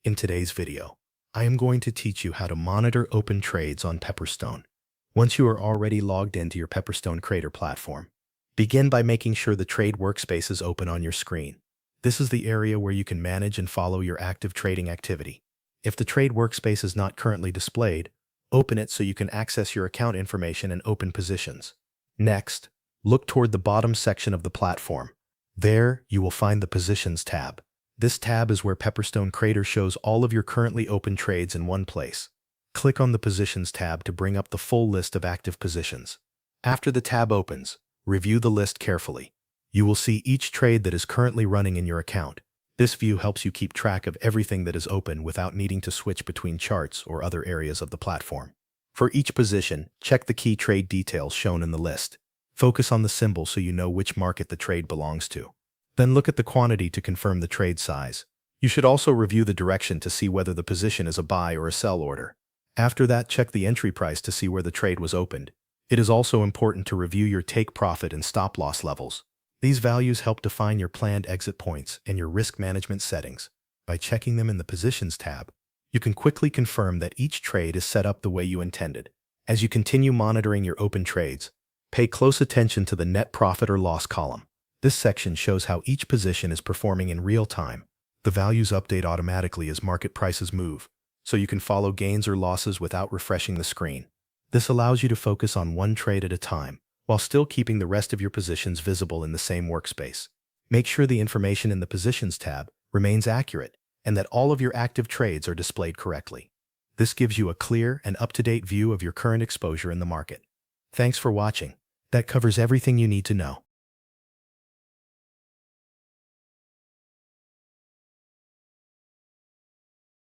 In today's video, I am going to teach you how to monitor open trades on Pepperstone. Once you are already logged into your Pepperstone Trader platform, begin by making sure the trade workspace is open on your screen. This is the area where you can manage and follow your active trading activity. If the trade workspace is not currently displayed, open it so you can access your account information and open positions. Next, look toward the bottom section of the platform. There, you will find the Positions tab. This tab is where Pepperstone Trader shows all of your currently open trades in one place. Click on the Positions tab to bring up the full list of active positions. After the tab opens, review the list carefully. You will see each trade that is currently running in your account. This view helps you keep track of everything that is open without needing to switch between charts or other areas of the platform. For each position, check the key trade details shown in the list. Focus on the symbol so you know which market the trade belongs to. Then look at the quantity to confirm the trade size. You should also review the direction to see whether the position is a buy or a sell order. After that, check the entry price to see where the trade was opened. It is also important to review your take profit and stop loss levels. These values help define your planned exit points and your risk management settings. By checking them in the Positions tab, you can quickly confirm that each trade is set up the way you intended. As you continue monitoring your open trades, pay close attention to the net profit or loss column. This section shows how each position is performing in real time. The values update automatically as market prices move, so you can follow gains or losses without refreshing the screen. This allows you to focus on one trade at a time, while still keeping the rest of your positions visible in the same workspace. Make sure the information in the Positions tab remains accurate and that all of your active trades are displayed correctly. This gives you a clear and up-to-date view of your current exposure in the market. Thanks for watching. That covers everything you need to know.